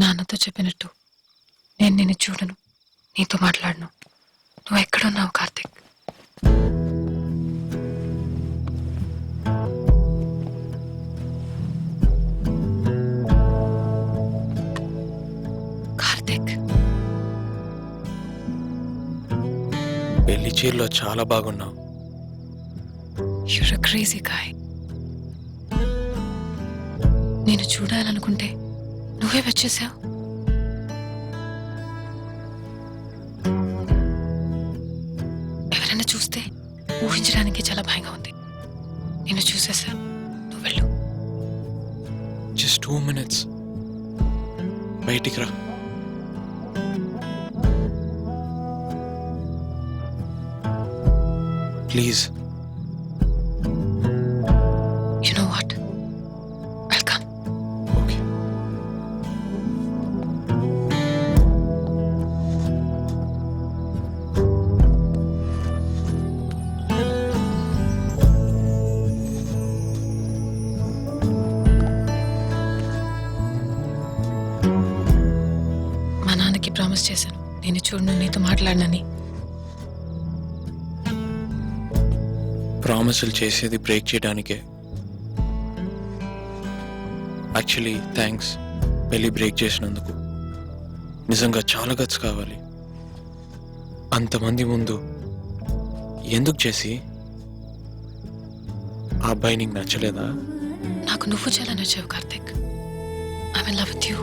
నాన్నతో చెప్పినట్టు నేను నిన్ను చూడను, నీతో మాట్లాడను. నువ్వు ఎక్కడున్నావు కార్తిక్? కార్తిక్, పెళ్లి చీరలో చాలా బాగున్నావు. you're a crazy guy. నేను చూడాలనుకుంటే నువ్వే వచ్చేసావు. ఎవరైనా చూస్తే ఊహించడానికి చాలా భయంగా ఉంది. నేను చూసేసా, నువ్వు వెళ్ళు. జస్ట్ 2 minutes బయటికి రా. Please. You know what? I'll come. Okay. మా నాన్నకి ప్రామిస్ చేశాను, నేను చూడను, నీతో మాట్లాడనని. ప్రామిసులు చేసేది బ్రేక్ చేయడానికే. యాక్చువల్లీ థ్యాంక్స్ పెళ్ళి బ్రేక్ చేసినందుకు. నిజంగా చాలా గట్స్ కావాలి. అంతమంది ముందు ఎందుకు చేసి? ఆ అబ్బాయి నీకు నచ్చలేదా? నాకు నువ్వు చాలా నచ్చావు Karthik. I will love with you.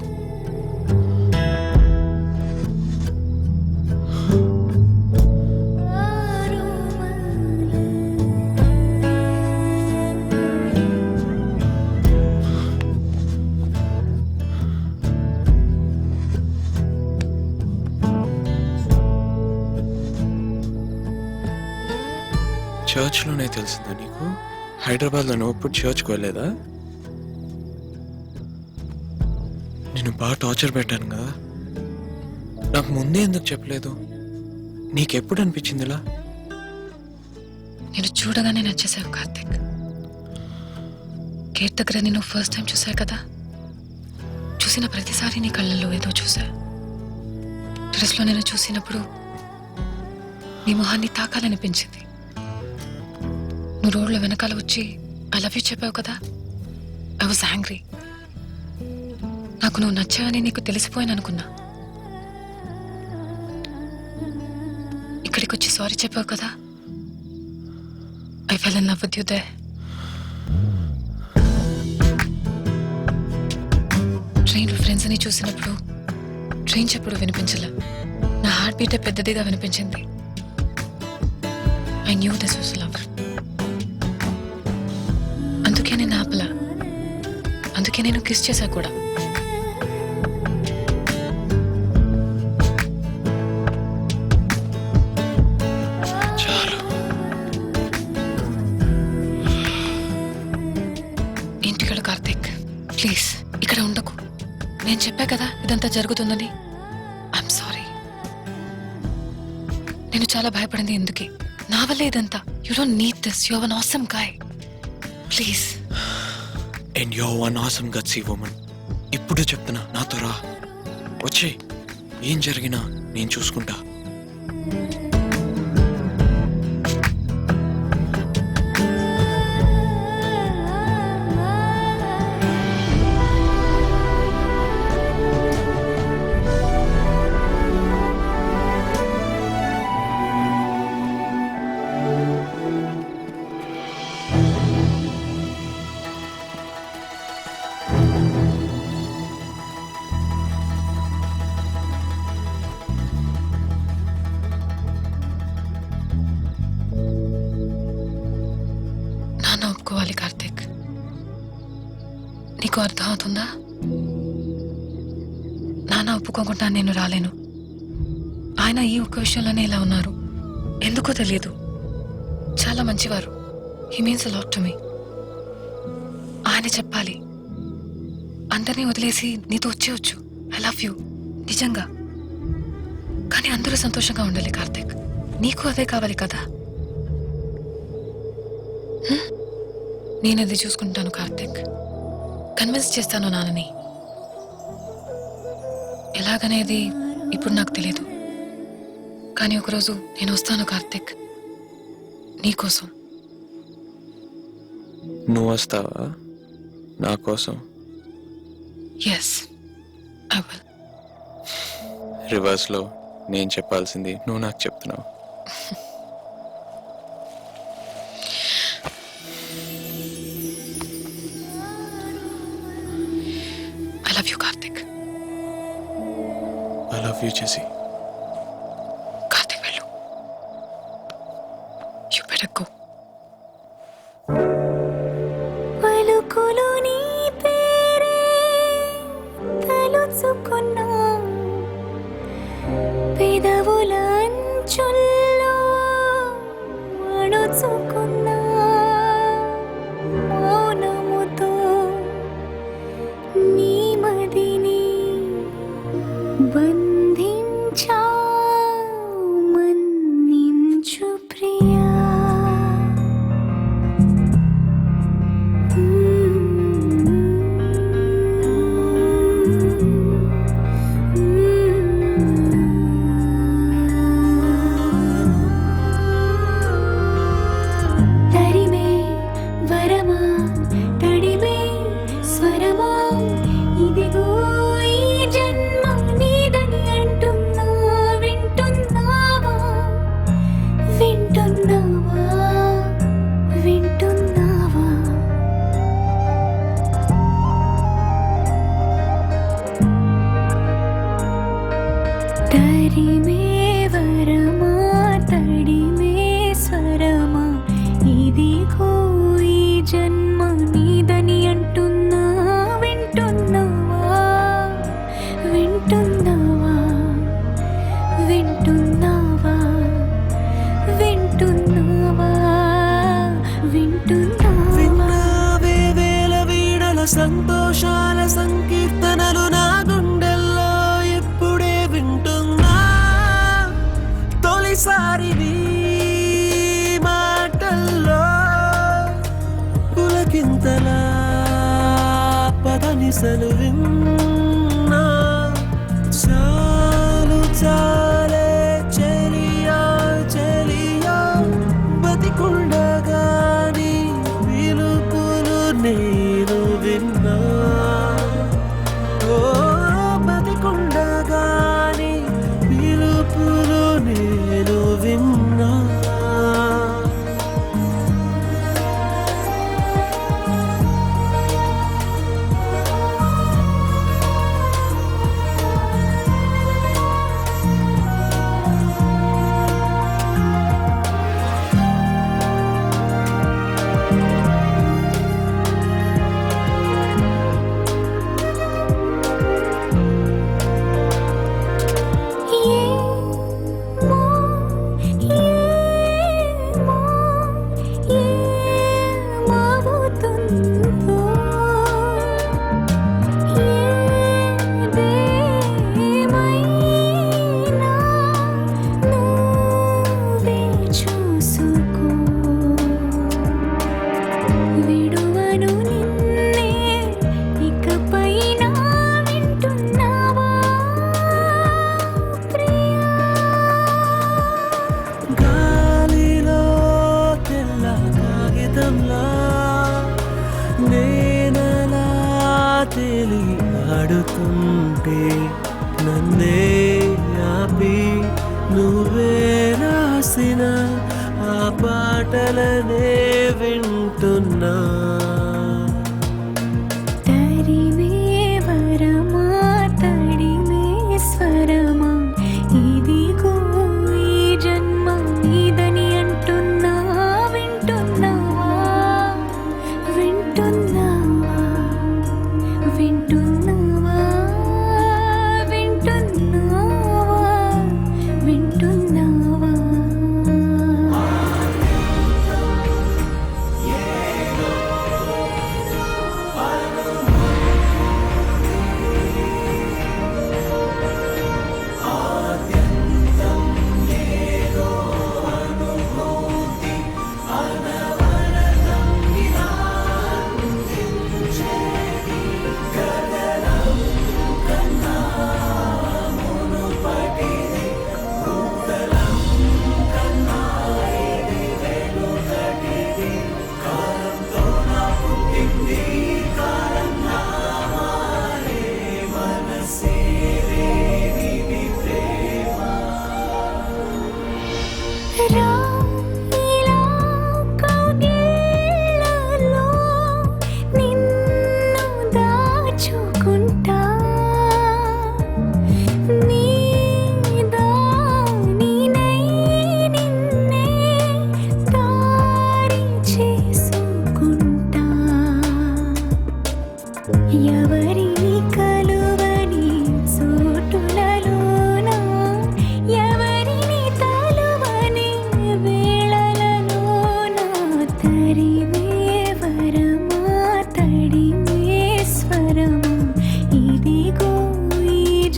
చర్చ్లోనే తెలిసిందా నీకు? హైదరాబాద్లో నువ్వు ఎప్పుడు చర్చ్కి వెళ్ళలేదా? నేను బాగా టార్చర్ పెట్టాను కదా, నాకు ముందే ఎందుకు చెప్పలేదు? నీకెప్పుడు అనిపించింది ఇలా? నేను చూడగానే నచ్చేసావు కార్తిక్. గేట్ దగ్గర నేను ఫస్ట్ టైం చూసా కదా, చూసిన ప్రతిసారి నీ కళ్ళల్లో ఏదో చూసా. డ్రెస్లో నేను చూసినప్పుడు నీ మొహాన్ని తాకాలనిపించింది. నువ్వు రోడ్ల వెనకాల వచ్చి ఐ లవ్ యూ చెప్పావు కదా, ఐ వాజ్ యాంగ్రీ. నాకు నువ్వు నచ్చావని నీకు తెలిసిపోయాను అనుకున్నా. ఇక్కడికి వచ్చి సారీ చెప్పావు కదా, I fell in love with you they. ట్రైన్లో ఫ్రెండ్స్ని చూసినప్పుడు ట్రైన్ చెప్పుడు వినిపించలే, నా హార్ట్ బీటే పెద్దదిగా వినిపించింది. I knew this was love. అందుకే నేను ఆపలా, అందుకే నేను కిస్ చేశా కూడా. చాలు. ఇంటికెళ్ళు కార్తిక్, ప్లీజ్ ఇక్కడ ఉండకు. నేను చెప్పా కదా ఇదంతా జరుగుతుందని. I'm sorry. నేను చాలా భయపడింది ఎందుకే, నా వల్లే ఇదంతా. You don't need this, you are an awesome guy. Please. And you are one awesome gutsy woman. ఇప్పుడు చెప్తున్నా, నాతో రా, వచ్చే. ఏం జరిగినా నేను చూసుకుంటా. ఒప్పుకోవాలి కార్తిక్. నీకు అర్థం అవుతుందా? నాన్న ఒప్పుకోకుండా నేను రాలేను. ఆయన ఈ ఒక్క విషయంలోనే ఇలా ఉన్నారు, ఎందుకో తెలియదు. చాలా మంచివారు. He means a lot to me. ఆయన చెప్పాలి. అందరినీ వదిలేసి నీతో వచ్చేయచ్చు. ఐ లవ్ యూ నిజంగా. కానీ అందరూ సంతోషంగా ఉండాలి కార్తిక్. నీకు అదే కావాలి కదా. నేనది చూసుకుంటాను కార్తిక్. కన్విన్స్ చేస్తాను నాన్నని. ఎలాగనేది ఇప్పుడు నాకు తెలియదు. కానీ ఒకరోజు నేను వస్తాను కార్తిక్, నీకోసం. నువ్వు వస్తావా నా కోసం? Yes, I will. రివర్స్లో నేను చెప్పాల్సింది నువ్వు నాకు చెప్తున్నావు. I love you Karthik. I love you Jessie. Karthik వెళ్ళు. You better go. పలుకులు నీ పేరే తలుచుకున్నా, పెదవుల అంచుల్లో అణుచుకున్నా, మౌనముతో నీ మదిని బంధించా, మన్నించు ప్రియా. తరిమే వరమా తడిమే స్వరమా, ఇదిగో ఈ జన్మ నీదని అంటున్నా, వింటున్నావా వింటున్నావా వింటున్నావా. తరిమే వరమా తడిమే స్వరమా, ఇదిగో ఈ జన్మ నీదని అంటున్నా, వింటున్నావా వింటున్నావా వింటున్నావా వింటున్నావా వింటున్నావా. విన్నావే వేల వీడల సంతోషాల సంకీర్తనలు నా గుండెల్లో ఎప్పుడే వింటున్నా. తొలిసారి నీ మాటల్లో పులకింతలా పదనిసలు విన్నా. చాలు చాలే చెలియా చెలియా, బతికుండగాని పిలుపులు నేను విన్నా. ఓ బతికుండగాని పిలుపులు నేను విన్నా. నేనలా తేలి ఆడుతుంటే నన్నే ఆపి నువ్వే రాసిన ఆ పాటలనే వింటున్నా. తరిమే వరమా తడిమే స్వరమా, ఇదిగో ఈ జన్మ నీదని అంటున్నా, వింటున్నావా వింటున్నావా వింటున్నావా వింటున్నావా వింటున్నావా.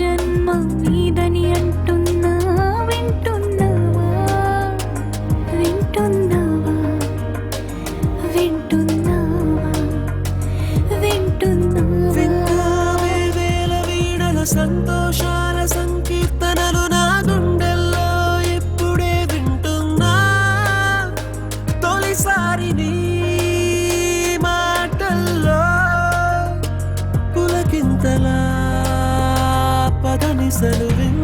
జన్మ నీదని అంటున్నా వింటున్నావా వింటున్నావా వింటున్నావా వింటున్నావా విన్నావే వేల వీణల సంతోషాల సంకీర్తనలు నా గుండెల్లో ఇప్పుడే వింటున్నా తొలిసారి నీ మాటల్లో పులకింతలా పదనిసలు విన్నా